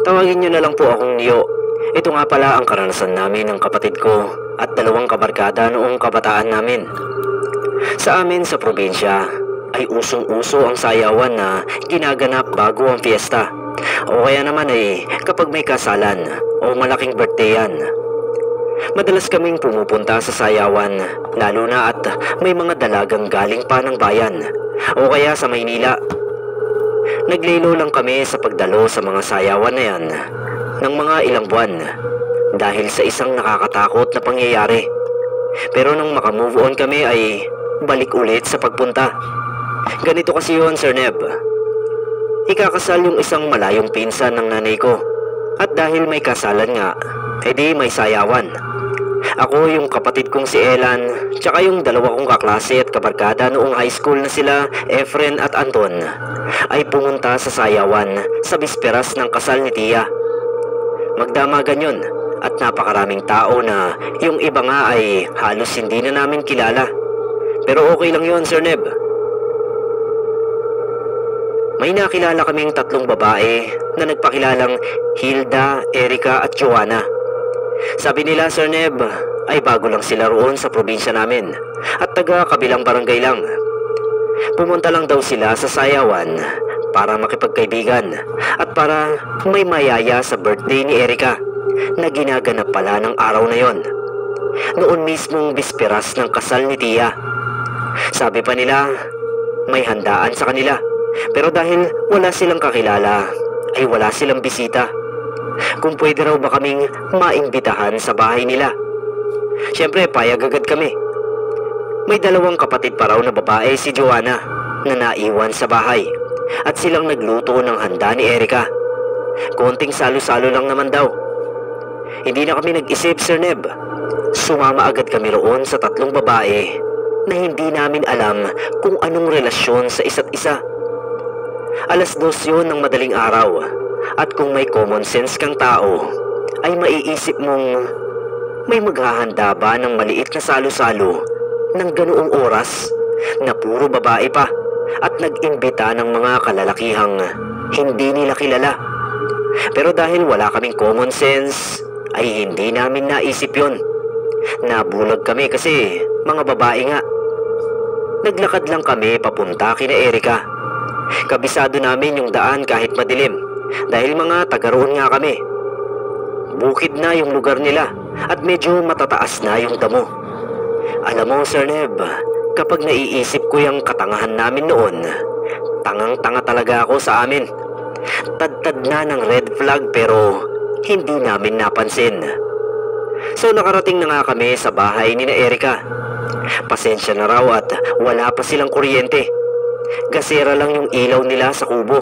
Tawagin niyo na lang po akong Neo. Ito nga pala ang karanasan namin ng kapatid ko at dalawang kabarkada noong kabataan namin. Sa amin sa probinsya ay usong-uso ang sayawan na ginaganap bago ang fiesta. O kaya naman ay kapag may kasalan o malaking birthdayan. Madalas kaming pumupunta sa sayawan, lalo na at may mga dalagang galing pa ng bayan o kaya sa Maynila. Naglilo lang kami sa pagdalo sa mga sayawan na yan ng mga ilang buwan dahil sa isang nakakatakot na pangyayari. Pero nang makamove on kami ay balik ulit sa pagpunta. Ganito kasi yun, Sir Neb. Ikakasal yung isang malayong pinsan ng nanay ko. At dahil may kasalan nga, edi may sayawan. Ako, yung kapatid kong si Elan, tsaka yung dalawa kong kaklase at kabarkada noong high school na sila Efren at Anton, ay pumunta sa sayawan sa bisperas ng kasal ni Tia. Magdamagan yun at napakaraming tao na yung iba nga ay halos hindi na namin kilala. Pero okay lang yun, Sir Neb. May nakilala kaming tatlong babae na nagpakilalang Hilda, Erica at Joanna. Sabi nila, Sir Neb, ay bago lang sila roon sa probinsya namin at taga kabilang barangay lang. Pumunta lang daw sila sa sayawan para makipagkaibigan at para may mayaya sa birthday ni Erica na ginaganap pala ng araw na yon. Noon mismong bisperas ng kasal ni Tia. Sabi pa nila, may handaan sa kanila. Pero dahil wala silang kakilala, ay wala silang bisita. Kung pwede raw ba kaming maimbitahan sa bahay nila. Siyempre, payag agad kami. May dalawang kapatid pa raw na babae si Joanna na naiwan sa bahay. At silang nagluto ng handa ni Erica. Konting salo-salo lang naman daw. Hindi na kami nag-isip, Sir Neb. Sumama agad kami roon sa tatlong babae na hindi namin alam kung anong relasyon sa isa't isa. 2:00 yun ng madaling araw at kung may common sense kang tao ay maiisip mong may maghahanda ba ng maliit na salo-salo ng ganoong oras na puro babae pa at nag-imbita ng mga kalalakihang hindi nila kilala. Pero dahil wala kaming common sense ay hindi namin naisip yun. Nabulag kami kasi mga babae nga. Naglakad lang kami papunta kina Erica. Kabisado namin yung daan kahit madilim dahil mga taga roon nga kami. Bukid na yung lugar nila at medyo matataas na yung damo. Alam mo, Sir Neb, kapag naiisip ko yung katangahan namin noon, tangang-tanga talaga ako sa amin. Tad-tad na ng red flag pero hindi namin napansin. So nakarating na nga kami sa bahay ni na Erica. Pasensya na raw at wala pa silang kuryente. Gasera lang yung ilaw nila sa kubo.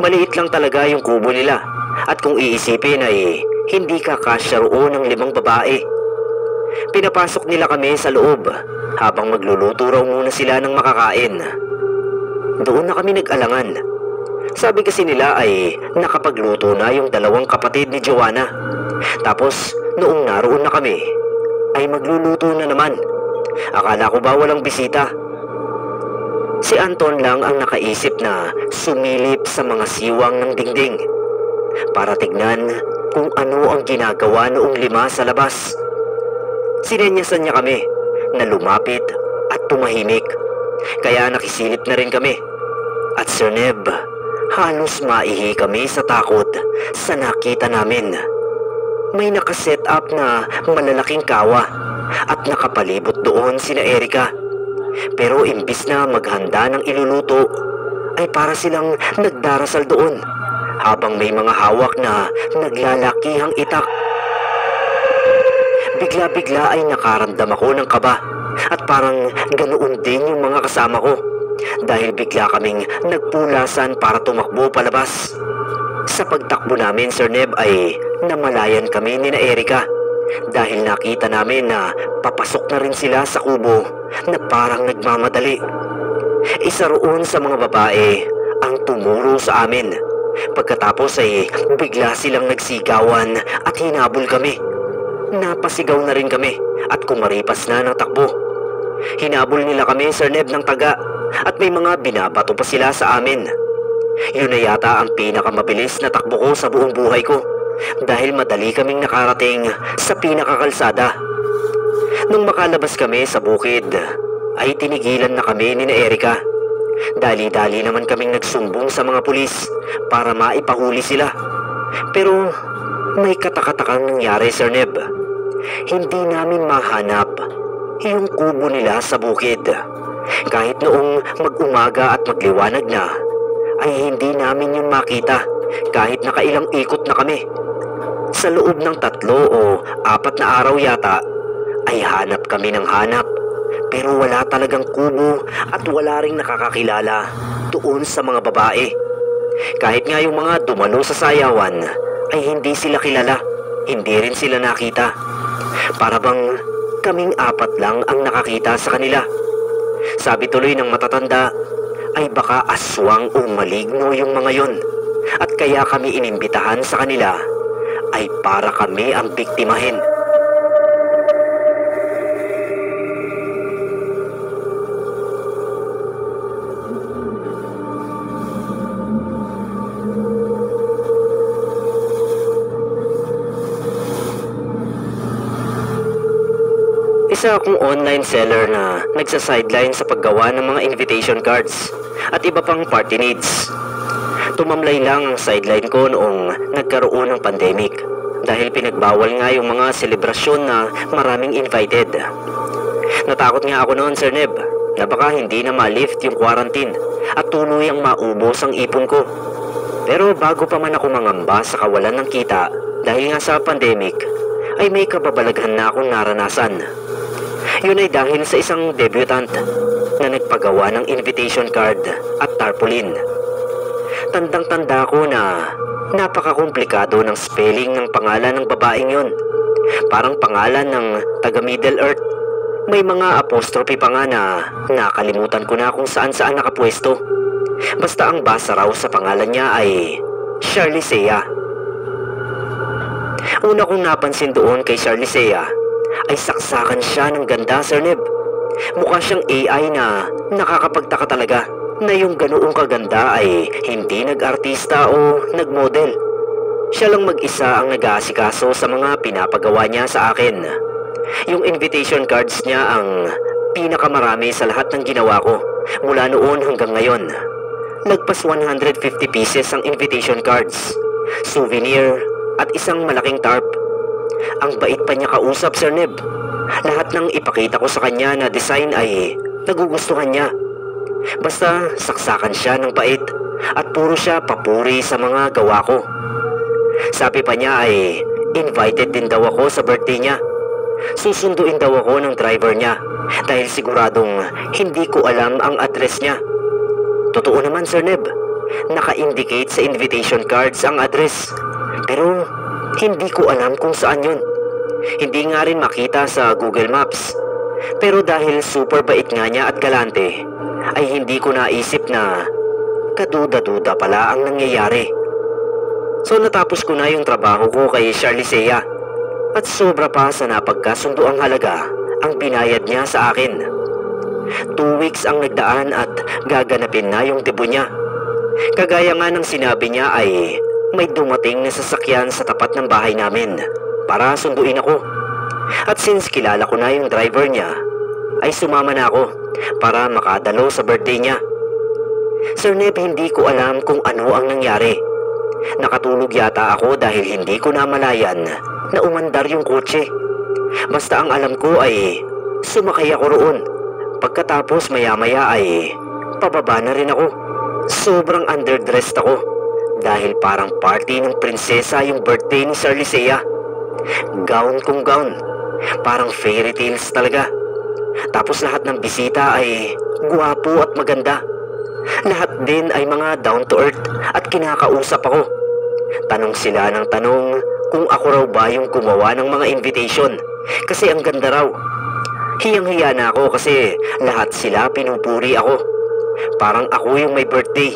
Maliit lang talaga yung kubo nila at kung iisipin ay hindi kakasya roon ng 5 babae. Pinapasok nila kami sa loob habang magluluto raw muna sila ng makakain. Doon na kami nag-alangan. Sabi kasi nila ay nakapagluto na yung dalawang kapatid ni Joanna. Tapos noong naroon na kami ay magluluto na naman. Akala ko ba walang bisita? Si Anton lang ang nakaisip na sumilip sa mga siwang ng dingding para tignan kung ano ang ginagawa noong 5 sa labas. Sinenyasan niya kami na lumapit at tumahimik, kaya nakisilip na rin kami. At Sir Neb, halos maihi kami sa takot sa nakita namin. May nakaset up na malalaking kawa at nakapalibot doon sina Erica. Pero imbis na maghanda ng iluluto, ay para silang nagdarasal doon habang may mga hawak na naglalakihang itak. Bigla-bigla ay nakaramdam ako ng kaba at parang ganoon din yung mga kasama ko dahil bigla kaming nagpulasan para tumakbo palabas. Sa pagtakbo namin, Sir Neb, ay namalayan kami ni na Erica dahil nakita namin na papasok na rin sila sa kubo na parang nagmamadali. Isa roon sa mga babae ang tumuro sa amin. Pagkatapos ay bigla silang nagsigawan at hinabol kami. Napasigaw na rin kami at kumaripas na ng takbo. Hinabol nila kami, Sir Neb, ng taga at may mga binabato pa sila sa amin. Yun na yata ang pinakamabilis na takbo ko sa buong buhay ko dahil madali kaming nakarating sa pinakakalsada. Nung makalabas kami sa bukid, ay tinigilan na kami ni Erika. Dali-dali naman kaming nagsumbong sa mga pulis para maipahuli sila. Pero may katakatakang nangyari, Sir Neb. Hindi namin mahanap yung kubo nila sa bukid. Kahit noong mag-umaga at magliwanag na, ay hindi namin yun makita kahit nakailang ikot na kami. Sa loob ng 3 o 4 na araw yata, ay hanap kami ng hanap. Pero wala talagang kubo at wala ring nakakakilala doon sa mga babae. Kahit nga yung mga dumalo sa sayawan, ay hindi sila kilala, hindi rin sila nakita. Para bang kaming 4 lang ang nakakita sa kanila. Sabi tuloy ng matatanda, ay baka aswang o maligno yung mga yon. At kaya kami inimbitahan sa kanila, ay para kami ang biktimahin. Isa akong online seller na nagsa-sideline sa paggawa ng mga invitation cards at iba pang party needs. Tumamlay lang ang sideline ko noong nagkaroon ng pandemic dahil pinagbawal nga yung mga selebrasyon na maraming invited. Natakot nga ako noon, Sir Neb, na baka hindi na ma-lift yung quarantine at tuluyang maubos ang ipon ko. Pero bago pa man ako mangamba sa kawalan ng kita dahil nga sa pandemic, ay may kababalaghan na akong naranasan. Yun ay dahil sa isang debutant na nagpagawa ng invitation card at tarpaulin. Tandang-tanda ko na napakakomplikado ng spelling ng pangalan ng babaeng yun. Parang pangalan ng taga Middle Earth. May mga apostrophe pa nga na nakalimutan ko na kung saan-saan nakapwesto. Basta ang basa raw sa pangalan niya ay Charlisea. Una kong napansin doon kay Charlisea ay saksakan siya ng ganda, Sir Neb. Mukha siyang AI na nakakapagtaka talaga na yung ganoong kaganda ay hindi nag-artista o nag-model. Siya lang mag-isa ang nag-aasikaso sa mga pinapagawa niya sa akin. Yung invitation cards niya ang pinakamarami sa lahat ng ginawa ko mula noon hanggang ngayon. Lagpas 150 pieces ang invitation cards, souvenir at isang malaking tarp. Ang bait pa niya kausap, Sir Neb. Lahat ng ipakita ko sa kanya na design ay nagugustuhan niya. Basta saksakan siya ng bait at puro siya papuri sa mga gawa ko. Sabi pa niya ay invited din daw ako sa birthday niya. Susunduin daw ako ng driver niya dahil siguradong hindi ko alam ang address niya. Totoo naman, Sir Neb. Naka-indicate sa invitation cards ang address. Pero hindi ko alam kung saan yun. Hindi nga rin makita sa Google Maps. Pero dahil super bait nga niya at galante, ay hindi ko naisip na kaduda-duda pala ang nangyayari. So natapos ko na yung trabaho ko kay Charlisea at sobra pa sa napagkasundo ang halaga ang binayad niya sa akin. 2 weeks ang nagdaan at gaganapin na yung debut niya. Kagaya nga ng sinabi niya ay may dumating na sasakyan sa tapat ng bahay namin para sunduin ako. At since kilala ko na yung driver niya, ay sumama na ako para makadalo sa birthday niya. Sir Neb, hindi ko alam kung ano ang nangyari. Nakatulog yata ako dahil hindi ko namalayan na umandar yung kotse. Basta ang alam ko ay sumakay ako roon. Pagkatapos maya-maya ay pababa na rin ako. Sobrang underdressed ako dahil parang party ng prinsesa yung birthday ni Charlisea. Gown kung gown, parang fairy tales talaga. Tapos lahat ng bisita ay guwapo at maganda. Lahat din ay mga down to earth at kinakausap ako. Tanong sila ng tanong kung ako raw ba yung gumawa ng mga invitation kasi ang ganda raw. Hiyang-hiya na ako kasi lahat sila pinupuri ako. Parang ako yung may birthday.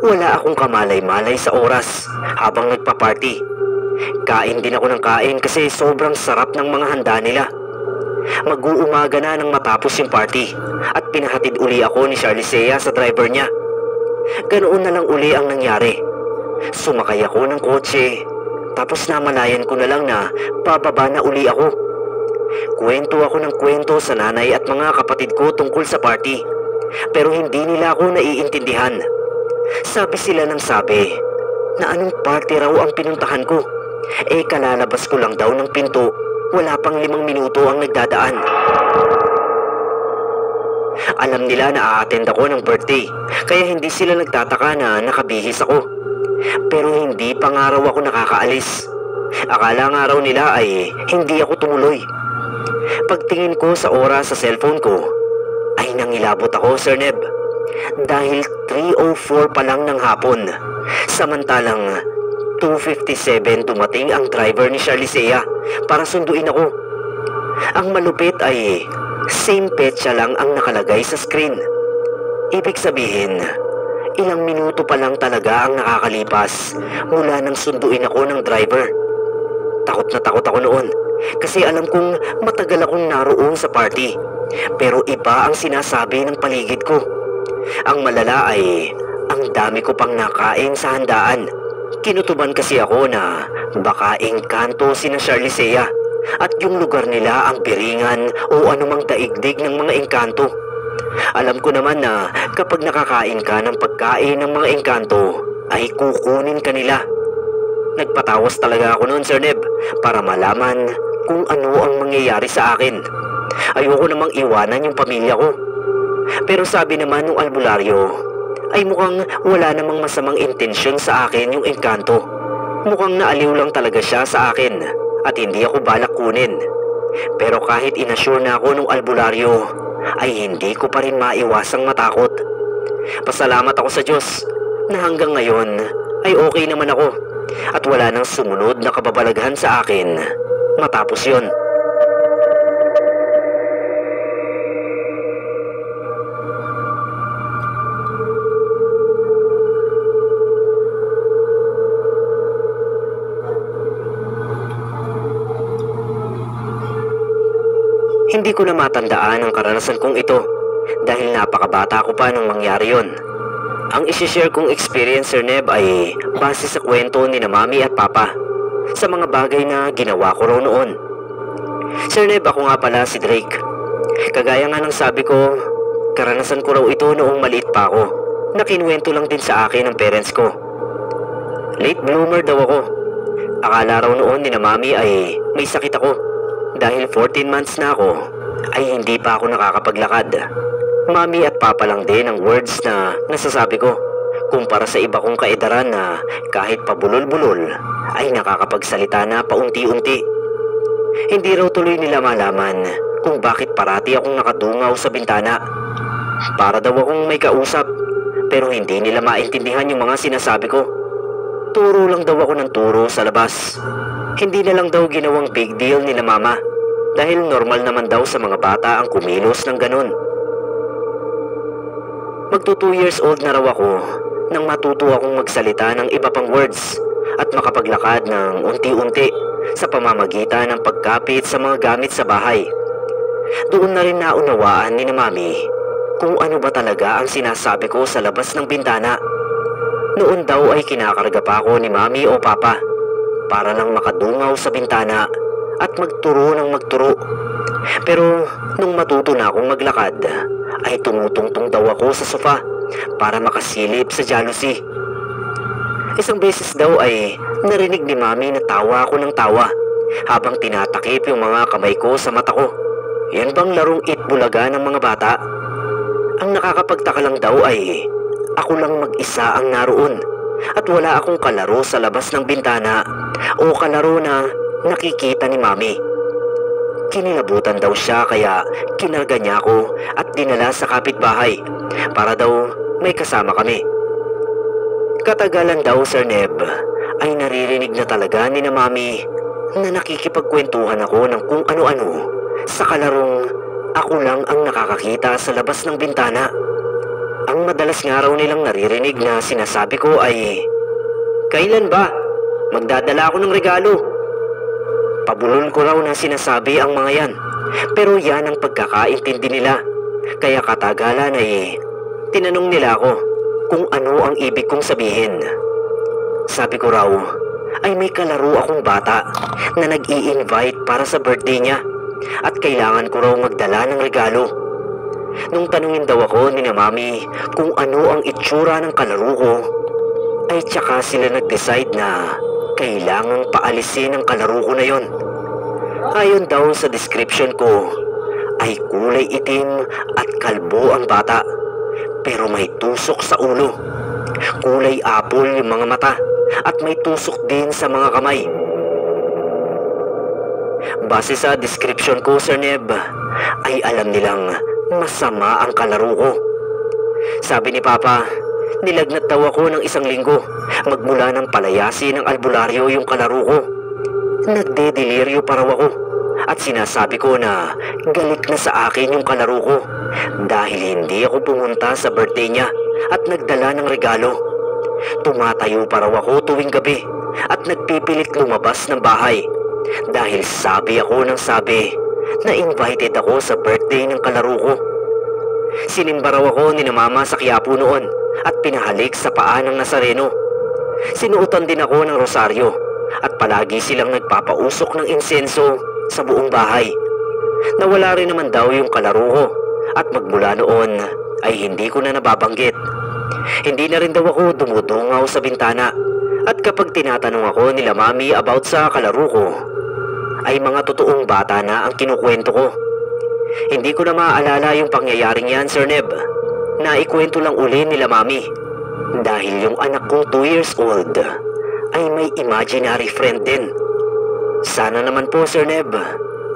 Wala akong kamalay-malay sa oras habang nagpa-party. Kain din ako ng kain kasi sobrang sarap ng mga handa nila. Mag-uumaga na nang matapos yung party at pinahatid uli ako ni Charlisea sa driver niya. Ganoon na lang uli ang nangyari. Sumakay ako ng kotse, tapos namalayan ko na lang na pababa na uli ako. Kwento ako ng kwento sa nanay at mga kapatid ko tungkol sa party, pero hindi nila ako naiintindihan. Sabi sila ng sabi na anong party raw ang pinuntahan ko. Kalalabas ko lang daw ng pinto, wala pang 5 minuto ang nagdadaan. Alam nila na a-attend ako ng birthday, kaya hindi sila nagtataka na nakabihis ako. Pero hindi pa nga raw ako nakakaalis. Akala nga raw nila ay hindi ako tumuloy. Pagtingin ko sa oras sa cellphone ko, ay nangilabot ako, Sir Neb. Dahil 3:04 pa lang ng hapon, samantalang 2:57 dumating ang driver ni Charlisea para sunduin ako. Ang malupit ay same petsa lang ang nakalagay sa screen. Ibig sabihin, ilang minuto pa lang talaga ang nakakalipas mula nang sunduin ako ng driver. Takot na takot ako noon kasi alam kong matagal akong naroon sa party. Pero iba ang sinasabi ng paligid ko. Ang malala ay ang dami ko pang nakain sa handaan. Kinutuban kasi ako na baka engkanto sina Charlisea at yung lugar nila ang piringan o anumang daigdig ng mga engkanto. Alam ko naman na kapag nakakain ka ng pagkain ng mga engkanto ay kukunin ka nila. Nagpatawas talaga ako noon, Sir Neb, para malaman kung ano ang mangyayari sa akin. Ayoko namang iwanan yung pamilya ko. Pero sabi naman ng albularyo ay mukhang wala namang masamang intensyon sa akin yung engkanto. Mukhang naaliw lang talaga siya sa akin at hindi ako balak kunin. Pero kahit inassure na ako ng albularyo ay hindi ko pa rin maiwasang matakot. Pasalamat ako sa Diyos na hanggang ngayon ay okay naman ako at wala nang sumunod na kababalaghan sa akin matapos yon. Hindi ko na matandaan ang karanasan kong ito dahil napakabata ko pa nung mangyari yon. Ang isishare kong experience, Sir Neb, ay base sa kwento ni na Mami at Papa sa mga bagay na ginawa ko raw noon. Sir Neb, ako nga pala si Drake. Kagaya nga ng sabi ko, karanasan ko raw ito noong maliit pa ako na kinuwento lang din sa akin ng parents ko. Late bloomer daw ako. Akala raw noon ni na Mami ay may sakit ako. Dahil 14 months na ako, ay hindi pa ako nakakapaglakad. Mami at Papa lang din ang words na nasasabi ko, kumpara sa iba kong kaedaran na kahit pabulol-bulol ay nakakapagsalita na paunti-unti. Hindi raw tuloy nila malaman kung bakit parati akong nakadungaw sa bintana. Para daw akong may kausap, pero hindi nila maintindihan yung mga sinasabi ko. Turo lang daw ako ng turo sa labas. Hindi na lang daw ginawang big deal nila Mama dahil normal naman daw sa mga bata ang kumilos ng ganun. Magto 2 years old na raw ako nang matuto akong magsalita ng iba pang words at makapaglakad ng unti-unti sa pamamagitan ng pagkapit sa mga gamit sa bahay. Doon na rin naunawaan ni na Mami kung ano ba talaga ang sinasabi ko sa labas ng bintana. Noon daw ay kinakarga pa ako ni Mami o Papa para lang makadungaw sa bintana at magturo ng magturo. Pero nung matuto na akong maglakad, ay tumutungtong daw ako sa sofa para makasilip sa jalousie. Isang beses daw ay narinig ni Mami na tawa ako ng tawa habang tinatakip yung mga kamay ko sa mata ko. Yan bang larong itbulaga ng mga bata? Ang nakakapagtaka lang daw ay ako lang mag-isa ang naroon at wala akong kalaro sa labas ng bintana o kalaro na nakikita ni Mami. Kinilabutan daw siya kaya kinarga niya ako at dinala sa kapitbahay para daw may kasama kami. Katagalan daw, Sir Neb, ay naririnig na talaga ni na Mami na nakikipagkwentuhan ako ng kung ano-ano sa kalarong ako lang ang nakakakita sa labas ng bintana. Ang madalas nga raw nilang naririnig na sinasabi ko ay, "Kailan ba? Magdadala ako ng regalo." Pabulol ko raw na sinasabi ang mga yan, pero yan ang pagkakaintindi nila. Kaya katagalan ay tinanong nila ako kung ano ang ibig kong sabihin. Sabi ko raw ay may kalaro akong bata na nag-i-invite para sa birthday niya at kailangan ko raw magdala ng regalo. Nung tanungin daw ako ni na Mami kung ano ang itsura ng kalaro ko, ay tsaka sila nag-decide na kailangang paalisin ang kalaro ko na yon. Ayon daw sa description ko, ay kulay itim at kalbo ang bata, pero may tusok sa ulo. Kulay apple yung mga mata at may tusok din sa mga kamay. Base sa description ko, Sir Neb, ay alam nilang masama ang kalaro ko. Sabi ni Papa, nilagnat daw ako ng 1 linggo magmula ng palayasin ng albularyo yung kalaro ko. Nagde-deliryo pa raw ako at sinasabi ko na galit na sa akin yung kalaro ko dahil hindi ako pumunta sa birthday niya at nagdala ng regalo. Tumatayo pa raw ako tuwing gabi at nagpipilit lumabas ng bahay dahil sabi ako ng sabi na invited ako sa birthday ng kalaro ko. Sinimba raw ako ni na Mama sa Quiapo noon at pinahalik sa paa ng Nazareno. Sinuotan din ako ng rosaryo at palagi silang nagpapausok ng insenso sa buong bahay. Nawala rin naman daw yung kalaro ko at magmula noon ay hindi ko na nababanggit. Hindi na rin daw ako dumudungaw sa bintana at kapag tinatanong ako nila Mami about sa kalaro ko, ay mga totoong bata na ang kinukwento ko. Hindi ko na maaalala yung pangyayaring yan, Sir Neb. Naikwento lang uli nila Mami dahil yung anak kong 2 years old ay may imaginary friend din. Sana naman po, Sir Neb,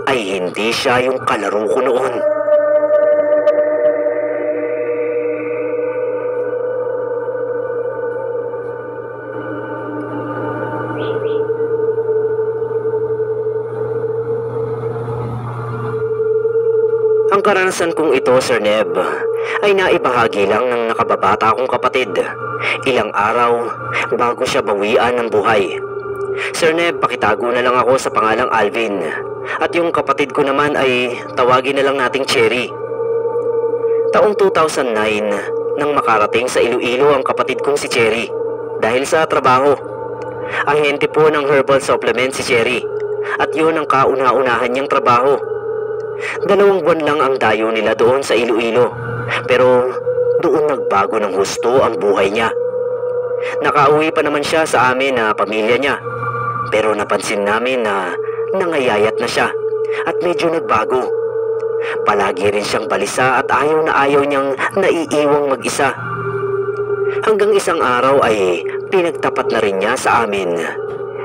ay hindi siya yung kalaro ko noon. Ang karanasan kong ito, Sir Neb, ay naibahagi lang ng nakababata kong kapatid ilang araw bago siya bawian ng buhay. Sir Neb, pakitago na lang ako sa pangalang Alvin at yung kapatid ko naman ay tawagin na lang nating Cherry. Taong 2009 nang makarating sa Iloilo ang kapatid kong si Cherry dahil sa trabaho. Ahente po ng herbal supplement si Cherry at yun ang kauna-unahan niyang trabaho. 2 buwan lang ang dayo nila doon sa Iloilo, pero doon nagbago ng husto ang buhay niya. Nakauwi pa naman siya sa amin na pamilya niya, pero napansin namin na nangayayat na siya at medyo nagbago. Palagi rin siyang balisa at ayaw na ayaw niyang naiiwang mag-isa. Hanggang isang araw ay pinagtapat na rin niya sa amin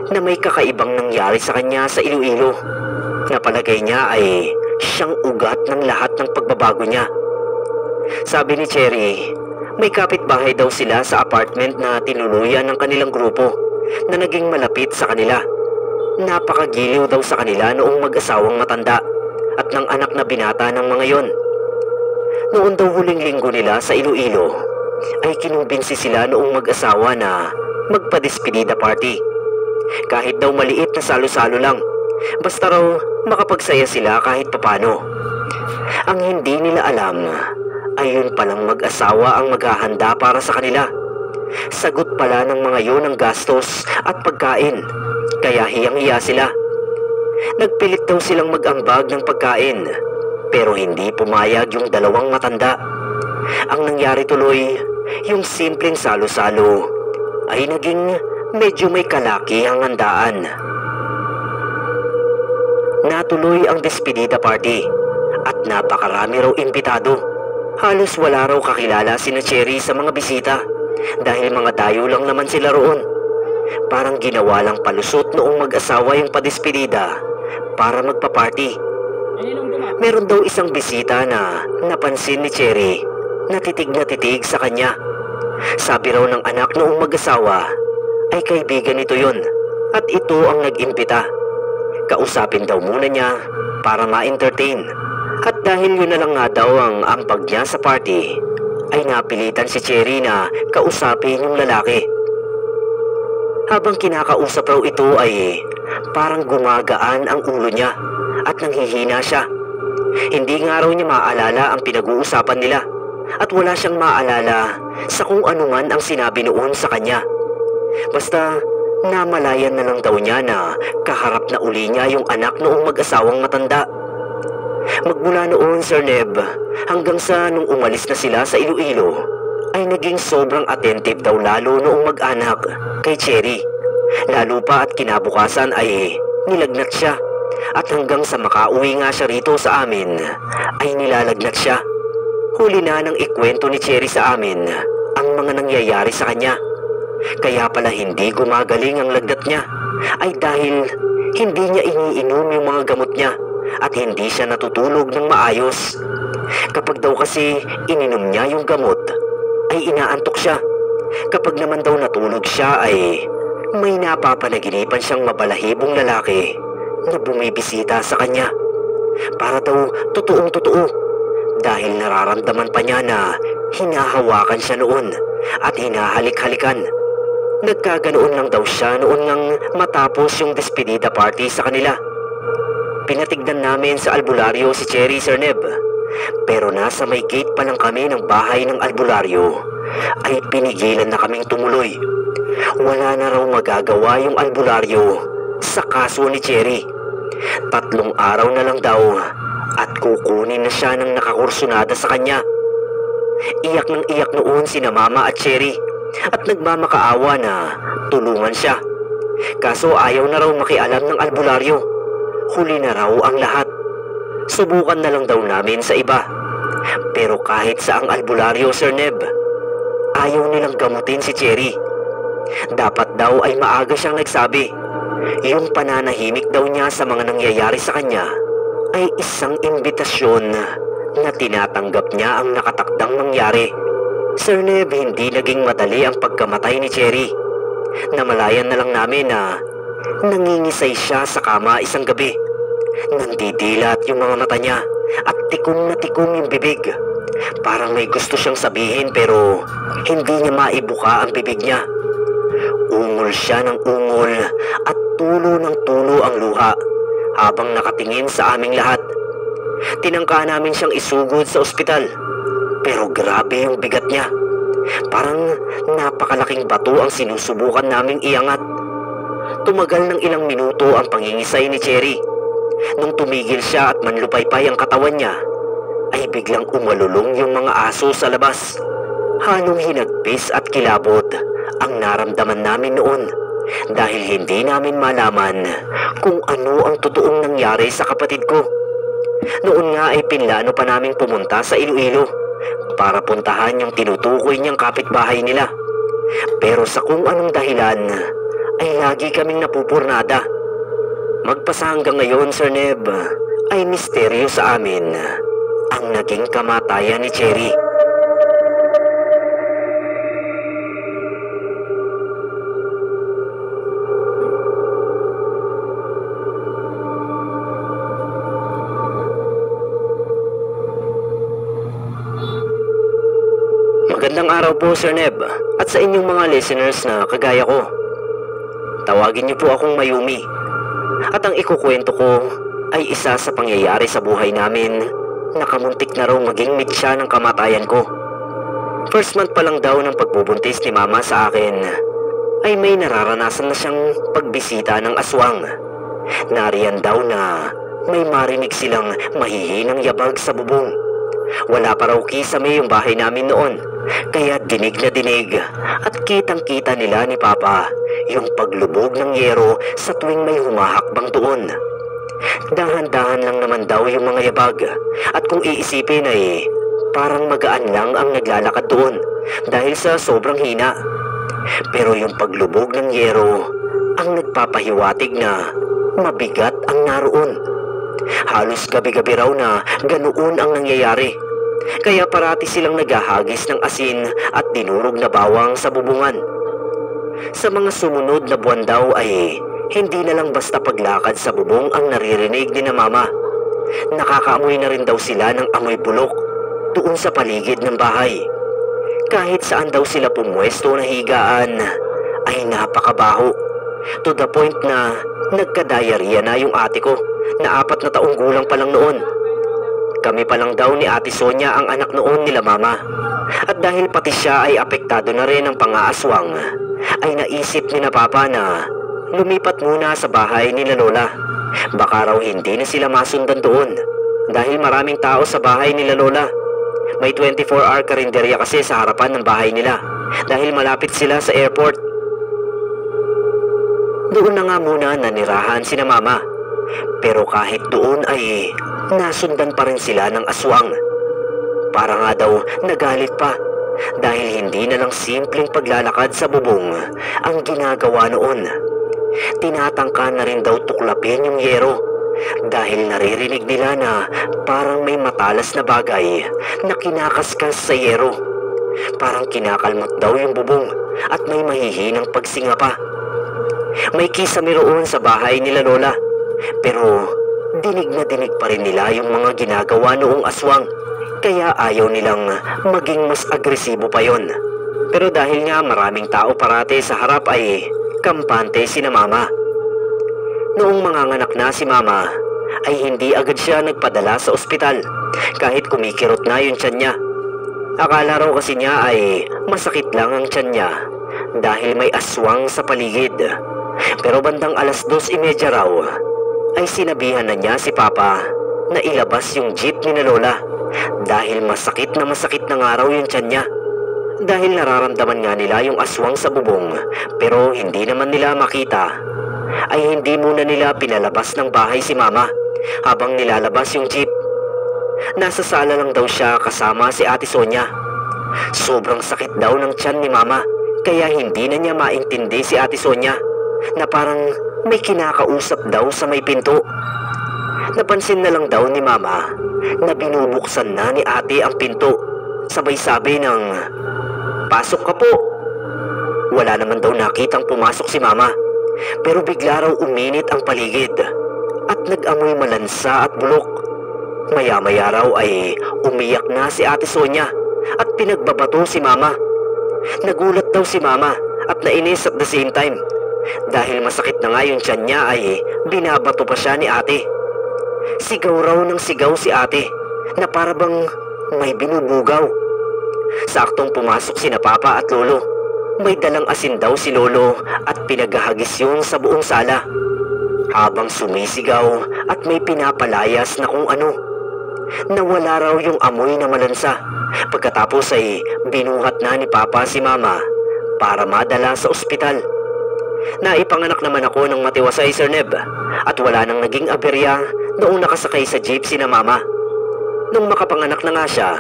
na may kakaibang nangyari sa kanya sa Iloilo. Napalagay niya ay siyang ugat ng lahat ng pagbabago niya. Sabi ni Cherry, may kapitbahay daw sila sa apartment na tinuluyan ng kanilang grupo na naging malapit sa kanila. Napakagiliw daw sa kanila noong mag-asawang matanda at ng anak na binata ng mga yon. Noon daw huling linggo nila sa Iloilo ay kinumbinsi sila noong mag-asawa na magpa-despedida party. Kahit daw maliit na salo-salo lang, basta raw makapagsaya sila kahit papano. Ang hindi nila alam ay yun palang mag-asawa ang maghahanda para sa kanila. Sagot pala ng mga yun ang gastos at pagkain, kaya hiyang-hiya sila. Nagpilit daw silang mag-ambag ng pagkain, pero hindi pumayag yung 2 matanda. Ang nangyari tuloy, yung simpleng salo-salo ay naging medyo may kalaki ang handaan. Natuloy ang despedida party at napakarami raw imbitado. Halos wala raw kakilala sina Cherry sa mga bisita dahil mga dayo lang naman sila roon. Parang ginawa lang palusot noong mag-asawa yung padespedida para magpa-party. Meron daw isang bisita na napansin ni Cherry na titig sa kanya. Sabi raw ng anak noong mag-asawa ay kaibigan nito yun at ito ang nag-imbita. Kausapin daw muna niya para ma-entertain. At dahil yun na lang nga daw ang ampag niya sa party, ay napilitan si Cherry na kausapin yung lalaki. Habang kinakausap raw ito ay parang gumagaan ang ulo niya at nanghihina siya. Hindi nga raw niya maaalala ang pinag-uusapan nila at wala siyang maalala sa kung ano man ang sinabi noon sa kanya. Basta namalayan na lang daw niya na kaharap na uli niya yung anak noong mag-asawang matanda. Magmula noon, Sir Neb, hanggang sa nung umalis na sila sa Iloilo, ay naging sobrang attentive daw lalo noong mag-anak kay Cherry. Lalo pa at kinabukasan ay nilagnat siya. At hanggang sa makauwi nga siya rito sa amin, ay nilalagnat siya. Huli na nang ikwento ni Cherry sa amin ang mga nangyayari sa kanya. Kaya pala hindi gumagaling ang lagnat niya ay dahil hindi niya iniinom yung mga gamot niya at hindi siya natutulog ng maayos. Kapag daw kasi ininom niya yung gamot, ay inaantok siya. Kapag naman daw natulog siya ay may napapanaginipan siyang mabalahibong lalaki na bumibisita sa kanya. Para daw totoong-totoo dahil nararamdaman pa niya na hinahawakan siya noon at hinahalik-halikan. Nagkaganoon lang daw siya noon ngang matapos yung despedida party sa kanila. Pinatignan namin sa albularyo si Cherry, Sir Neb. Pero nasa may gate pa lang kami ng bahay ng albularyo ay pinigilan na kaming tumuloy. Wala na raw magagawa yung albularyo sa kaso ni Cherry. 3 araw na lang daw at kukunin na siya ng nakakursunada sa kanya. Iyak ng iyak noon sina Mama at Cherry at nagmamakaawa na tulungan siya. Kaso ayaw na raw makialam ng albularyo. Huli na raw ang lahat. Subukan na lang daw namin sa iba. Pero kahit sa ang albularyo, Sir Neb, ayaw nilang gamutin si Cherry. Dapat daw ay maaga siyang nagsabi. Yung pananahimik daw niya sa mga nangyayari sa kanya ay isang imbitasyon na tinatanggap niya ang nakatakdang mangyari. Sir Neb, hindi naging madali ang pagkamatay ni Cherry. Namalayan na lang namin na nangingisay siya sa kama isang gabi. Nandidilat yung mga mata niya at tikom na tikom yung bibig. Parang may gusto siyang sabihin pero hindi niya maibuka ang bibig niya. Ungol siya ng ungol at tulo ng tulo ang luha habang nakatingin sa aming lahat. Tinangka namin siyang isugod sa ospital pero grabe yung bigat niya. Parang napakalaking bato ang sinusubukan naming iangat. Tumagal ng ilang minuto ang pangingisay ni Cherry. Nung tumigil siya at manlupaypay ang katawan niya, ay biglang umalulong yung mga aso sa labas. Halong hinagpis at kilabot ang naramdaman namin noon dahil hindi namin malaman kung ano ang totoong nangyari sa kapatid ko. Noon nga ay pinlano pa naming pumunta sa Iloilo para puntahan yung tinutukoy niyang kapitbahay nila. Pero sa kung anong dahilan ay lagi kaming napupurnada. Magpasa hanggang ngayon, Sir Neb, ay misteryo sa amin ang naging kamatayan ni Cherry. Magandang araw po, Sir Neb, at sa inyong mga listeners na kagaya ko. Tawagin niyo po akong Mayumi. At ang ikukwento ko ay isa sa pangyayari sa buhay namin na kamuntik na raw maging mitya ng kamatayan ko. First month pa lang daw ng pagbubuntis ni Mama sa akin ay may nararanasan na siyang pagbisita ng aswang. Nariyan daw na may marinig silang mahihinang yabag sa bubong. Wala pa raw kisame yung bahay namin noon, kaya dinig na dinig at kitang-kita nila ni Papa yung paglubog ng yero sa tuwing may humahakbang doon. Dahan-dahan lang naman daw yung mga yabag at kung iisipin ay parang magaan lang ang naglalakad doon dahil sa sobrang hina. Pero yung paglubog ng yero ang nagpapahiwatig na mabigat ang naroon. Halos gabi-gabi raw na ganoon ang nangyayari. Kaya parati silang naghahagis ng asin at dinurog na bawang sa bubungan. Sa mga sumunod na buwan daw ay hindi na lang basta paglakad sa bubong ang naririnig ni na Mama. Nakakaamoy na rin daw sila ng amoy bulok doon sa paligid ng bahay. Kahit saan daw sila pumwesto na higaan ay napakabaho. To the point na nagka-diarrhea na yung ate ko na 4 na taong gulang pa lang noon. Kami pa lang daw ni Ate Sonia ang anak noon nila Mama. At dahil pati siya ay apektado na rin ng pang-aaswang, ay naisip ni na Papa na lumipat muna sa bahay ni Lola. Baka raw hindi na sila masundan doon dahil maraming tao sa bahay ni Lola. May 24-hour karinderya kasi sa harapan ng bahay nila dahil malapit sila sa airport. Doon na nga muna nanirahan sina Mama. Pero kahit doon ay nasundan pa rin sila ng aswang. Para nga daw nagalit pa dahil hindi na lang simpleng paglalakad sa bubong ang ginagawa noon. Tinatangka na rin daw tuklapin yung yero dahil naririnig nila na parang may matalas na bagay na kinakaskas sa yero. Parang kinakalmot daw yung bubong at may mahihinang pagsinga pa. May kisame roon sa bahay nila Lola pero dinig na dinig pa rin nila yung mga ginagawa noong aswang. Kaya ayaw nilang maging mas agresibo pa yon. Pero dahil nga maraming tao parate sa harap ay kampante sina Mama. Noong manganganak na si Mama ay hindi agad siya nagpadala sa ospital kahit kumikirot na yung tiyan niya. Akala raw kasi niya ay masakit lang ang tiyan niya dahil may aswang sa paligid. Pero bandang 2:30 raw ay sinabihan na niya si Papa na ilabas yung jeep ni Lola dahil masakit na nga raw yung tiyan niya. Dahil nararamdaman nga nila yung aswang sa bubong pero hindi naman nila makita, ay hindi muna nila pinalabas ng bahay si Mama habang nilalabas yung jeep. Nasa sala lang daw siya kasama si Ate Sonia. Sobrang sakit daw ng tiyan ni Mama kaya hindi na niya maintindi si Ate Sonia na parang may kinakausap daw sa may pinto. Napansin na lang daw ni Mama na binubuksan na ni Ate ang pinto. Sabay sabi ng, "Pasok ka po." Wala naman daw nakitang pumasok si Mama. Pero bigla raw uminit ang paligid at nag-amoy malansa at bulok. Maya-maya raw ay umiyak na si Ate Sonia at pinagbabato si Mama. Nagulat daw si Mama at nainis at the same time. Dahil masakit na nga yung tiyan niya ay binabato pa siya ni Ate. Sigaw raw ng sigaw si Ate na para bang may binubugaw. Saktong pumasok sina Papa at Lolo. May dalang asin daw si Lolo at pinaghahagis yun sa buong sala. Habang sumisigaw at may pinapalayas na kung ano. Nawala raw yung amoy na malansa. Pagkatapos ay binuhat na ni Papa si Mama para madala sa ospital. Naipanganak naman ako ng matiwasay, Sir Neb, at wala nang naging aberya noong nakasakay sa jeep si na Mama. Nung makapanganak na nga siya,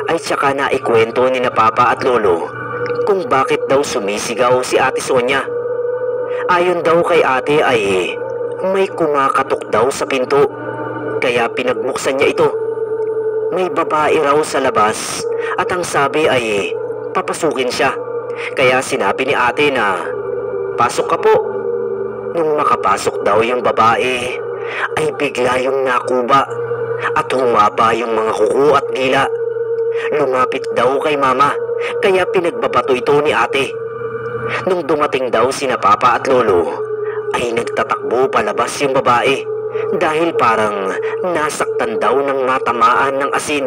ay tsaka na ikwento ni na Papa at Lolo kung bakit daw sumisigaw si Ate Sonia. Ayon daw kay Ate ay may kumakatok daw sa pinto, kaya pinagbuksan niya ito. May babae raw sa labas at ang sabi ay papasukin siya. Kaya sinabi ni Ate na, "Pasok ka po." Nung makapasok daw yung babae, ay bigla yung nakuba at humaba yung mga kuko at dila. Lumapit daw kay Mama, kaya pinagbabato ito ni Ate. Nung dumating daw sina Papa at Lolo, ay nagtatakbo palabas yung babae dahil parang nasaktan daw ng matamaan ng asin.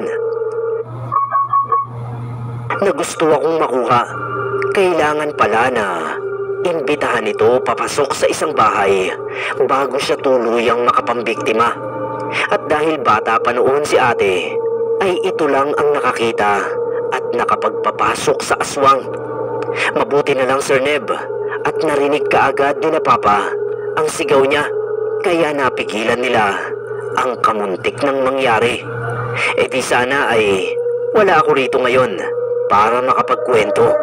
Na gusto akong makuha, kailangan pala na imbitahan ito papasok sa isang bahay bago siya tuluyang makapambiktima. At dahil bata pa noon si Ate, ay ito lang ang nakakita at nakapagpapasok sa aswang. Mabuti na lang, Sir Neb, at narinig kaagad ni na Papa ang sigaw niya, kaya napigilan nila ang kamuntik ng mangyari. E di sana ay wala ako rito ngayon para makapagkwento.